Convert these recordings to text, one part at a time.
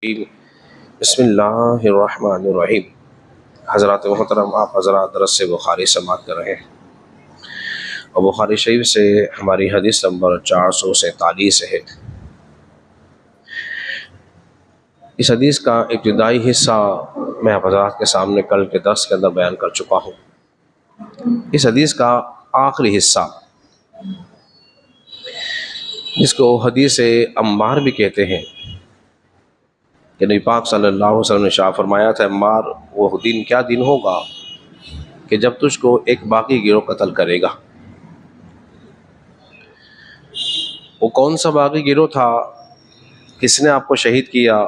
بسم اللہ الرحمن الرحیم۔ حضرات محترم، آپ حضرات درس سے بخاری سماعت کر رہے ہیں اور بخاری شریف سے ہماری حدیث نمبر 447 ہے۔ اس حدیث کا ابتدائی حصہ میں آپ حضرات کے سامنے کل کے درس کے اندر بیان کر چکا ہوں۔ اس حدیث کا آخری حصہ، جس کو حدیث عمار بھی کہتے ہیں، کہ نبی پاک صلی اللہ علیہ وسلم نے ارشاد فرمایا تھا، عمار وہ دن کیا دن ہوگا کہ جب تجھ کو ایک باغی گروہ قتل کرے گا۔ وہ کون سا باغی گروہ تھا؟ کس نے آپ کو شہید کیا؟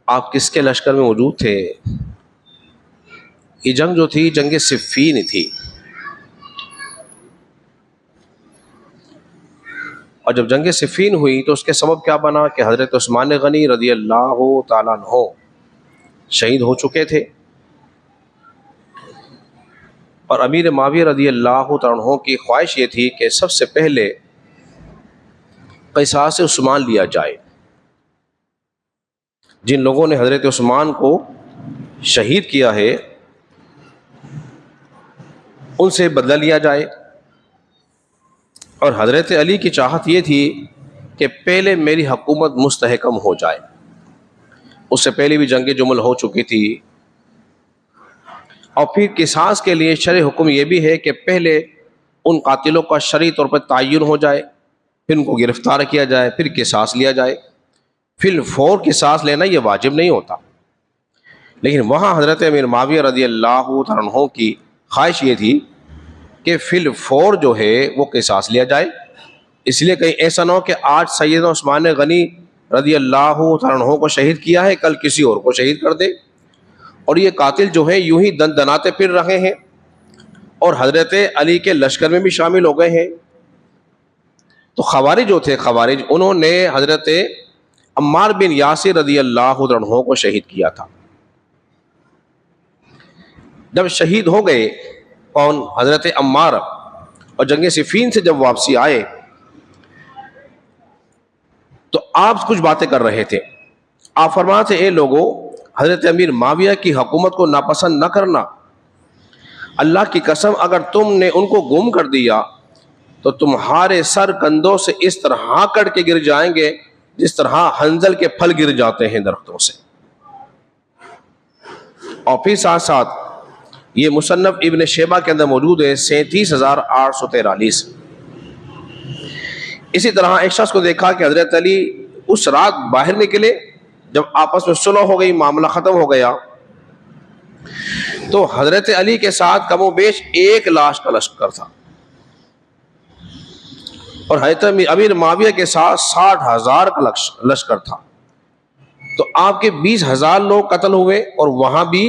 آپ کس کے لشکر میں موجود تھے؟ یہ جنگ جو تھی جنگ صفین تھی، اور جب جنگ صفین ہوئی تو اس کے سبب کیا بنا کہ حضرت عثمان غنی رضی اللہ تعالیٰ عنہ شہید ہو چکے تھے، اور امیر معاویہ رضی اللہ تعالیٰ عنہ کی خواہش یہ تھی کہ سب سے پہلے قصاص عثمان لیا جائے۔ جن لوگوں نے حضرت عثمان کو شہید کیا ہے ان سے بدلہ لیا جائے، اور حضرت علی کی چاہت یہ تھی کہ پہلے میری حکومت مستحکم ہو جائے۔ اس سے پہلے بھی جنگ جمل ہو چکی تھی، اور پھر قصاص کے لیے شرع حکم یہ بھی ہے کہ پہلے ان قاتلوں کا شرعی طور پر تعین ہو جائے، پھر ان کو گرفتار کیا جائے، پھر قصاص لیا جائے۔ پھر فور قصاص لینا یہ واجب نہیں ہوتا، لیکن وہاں حضرت امیر معاویہ رضی اللہ تعالیٰ عنہ کی خواہش یہ تھی کہ فی الفور جو ہے وہ قصاص لیا جائے، اس لیے کہیں ایسا نہ ہو کہ آج سیدنا عثمان غنی رضی اللہ تعالیٰ عنہ کو شہید کیا ہے، کل کسی اور کو شہید کر دے، اور یہ قاتل جو ہیں یوں ہی دن دناتے پھر رہے ہیں اور حضرت علی کے لشکر میں بھی شامل ہو گئے ہیں۔ تو خوارج جو تھے، خوارج انہوں نے حضرت عمار بن یاسر رضی اللہ عنہ کو شہید کیا تھا۔ جب شہید ہو گئے کون؟ حضرت عمار، اور جنگ صفین سے جب واپسی آئے تو آپ کچھ باتیں کر رہے تھے۔ آپ فرماتے تھے، اے لوگو، حضرت امیر معاویہ کی حکومت کو ناپسند نہ کرنا، اللہ کی قسم اگر تم نے ان کو گم کر دیا تو تمہارے سر کندھوں سے اس طرح کٹ کے گر جائیں گے جس طرح حنظل کے پھل گر جاتے ہیں درختوں سے۔ اور پھر ساتھ ساتھ یہ مصنف ابن شیبہ کے اندر موجود ہے 37,843۔ اسی طرح ایک شخص کو دیکھا کہ حضرت علی اس رات باہر نکلے، جب آپس میں صلح ہو گئی، معاملہ ختم ہو گیا، تو حضرت علی کے ساتھ کم و بیش 1 لاش کا لشکر تھا، اور حضرت امیر معاویہ کے ساتھ 60,000 کا لشکر تھا۔ تو آپ کے 20,000 لوگ قتل ہوئے، اور وہاں بھی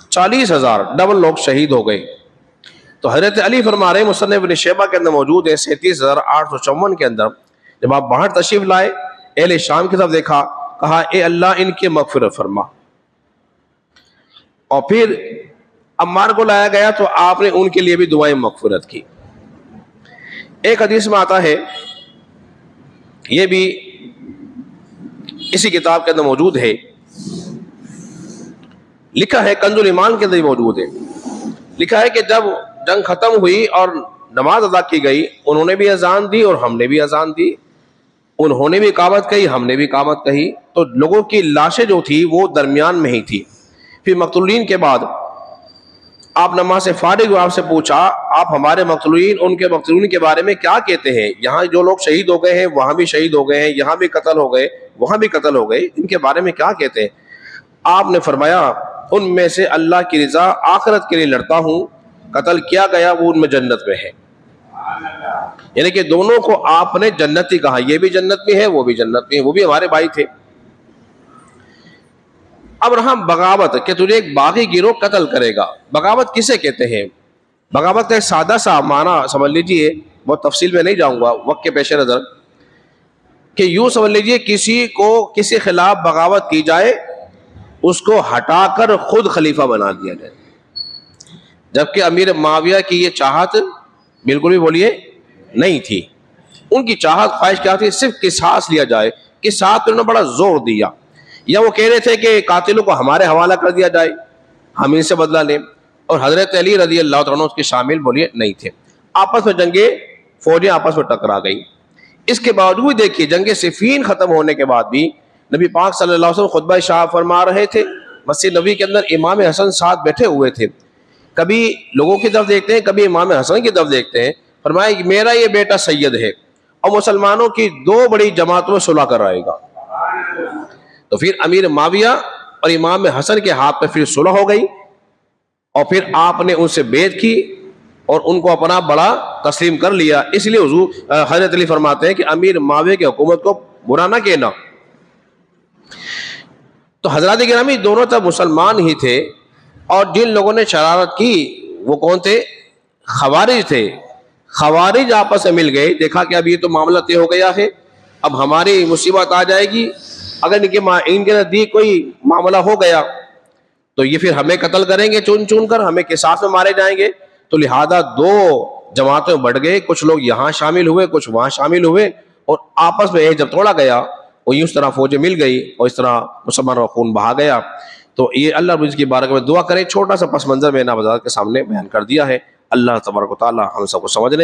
40,000 ڈبل لوگ شہید ہو گئے۔ تو حضرت علی فرما رہے، مصنف ابن شیبہ کے اندر موجود ہے 37,854 کے اندر، جب آپ باہر تشریف لائے، اہل شام کی طرف دیکھا، کہا اے اللہ ان کے مغفرت فرما۔ اور پھر عمار کو لایا گیا تو آپ نے ان کے لیے بھی دعائیں مغفرت کی۔ ایک حدیث میں آتا ہے، یہ بھی اسی کتاب کے اندر موجود ہے، لکھا ہے کنز الایمان کے اندر موجود ہے، لکھا ہے کہ جب جنگ ختم ہوئی اور نماز ادا کی گئی، انہوں نے بھی اذان دی اور ہم نے بھی اذان دی، انہوں نے بھی اقامت کہی، ہم نے بھی اقامت کہی، تو لوگوں کی لاشیں جو تھی وہ درمیان میں ہی تھی۔ پھر مقتولین کے بعد آپ نماز سے فارغ ہوئے، آپ سے پوچھا آپ ہمارے مقتولین، ان کے مقتولین کے بارے میں کیا کہتے ہیں؟ یہاں جو لوگ شہید ہو گئے ہیں وہاں بھی شہید ہو گئے ہیں، یہاں بھی قتل ہو گئے، وہاں بھی قتل ہو گئے، ان کے بارے میں کیا کہتے ہیں؟ آپ نے فرمایا ان میں سے اللہ کی رضا آخرت کے لیے لڑتا ہوں، قتل کیا گیا وہ ان میں جنت میں ہے۔ یعنی کہ دونوں کو آپ نے جنتی کہا، یہ بھی جنت میں ہے وہ بھی جنت میں ہے، وہ بھی ہمارے بھائی تھے۔ اب رہا بغاوت، کہ تجھے ایک باغی گروہ قتل کرے گا۔ بغاوت کسے کہتے ہیں؟ بغاوت کا ایک سادہ سا معنی سمجھ لیجئے، بہت تفصیل میں نہیں جاؤں گا وقت کے پیش نظر، کہ یوں سمجھ لیجئے کسی کو کسی خلاف بغاوت کی جائے، اس کو ہٹا کر خود خلیفہ بنا دیا جائے، جبکہ امیر معاویہ کی یہ چاہت بالکل بھی بولیے نہیں تھی۔ ان کی چاہت خواہش کیا تھی؟ صرف قصاص لیا جائے، ساتھ انہوں نے بڑا زور دیا. یا وہ کہہ رہے تھے کہ قاتلوں کو ہمارے حوالہ کر دیا جائے, ہم ان سے بدلہ لیں, اور حضرت علی رضی اللہ عنہ اس کے شامل بولیے نہیں تھے. آپس میں جنگیں فوجیں آپس میں ٹکرا گئیں. اس کے باوجود دیکھیے جنگ صفین ختم ہونے کے بعد بھی نبی پاک صلی اللہ علیہ وسلم خطبہ شاہ فرما رہے تھے. مسجد نبی کے اندر امام حسن ساتھ بیٹھے ہوئے تھے. کبھی لوگوں کی طرف دیکھتے ہیں, کبھی امام حسن کی طرف دیکھتے ہیں. فرمایا کہ میرا یہ بیٹا سید ہے اور مسلمانوں کی دو بڑی جماعتوں میں صلح کرائے گا. تو پھر امیر معاویہ اور امام حسن کے ہاتھ میں پھر صلح ہو گئی, اور پھر آپ نے ان سے بیعت کی اور ان کو اپنا بڑا تسلیم کر لیا. اس لیے حضور حضرت علی فرماتے ہیں کہ امیر معاویہ کی حکومت کو برا نہ کہنا. تو حضرات گرامی دونوں طرف مسلمان ہی تھے, اور جن لوگوں نے شرارت کی وہ کون تھے؟ خوارج تھے. خوارج آپس میں مل گئے, دیکھا کہ اب یہ تو معاملہ طے ہو گیا ہے, اب ہماری مصیبت آ جائے گی اگر ان کے نزدیک کوئی معاملہ ہو گیا تو یہ پھر ہمیں قتل کریں گے چن چن کر, ہمیں قصاص میں مارے جائیں گے. تو لہذا دو جماعتیں بڑھ گئے, کچھ لوگ یہاں شامل ہوئے کچھ وہاں شامل ہوئے, اور آپس میں جب توڑا گیا وہ اس طرح فوجیں مل گئی اور اس طرح مسلمانوں کا خون بہا گیا. تو یہ اللہ رب کی بارگاہ میں دعا کریں. چھوٹا سا پس منظر میں نا وضاحت کے سامنے بیان کر دیا ہے. اللہ تبارک و تعالی ہم سب کو سمجھنے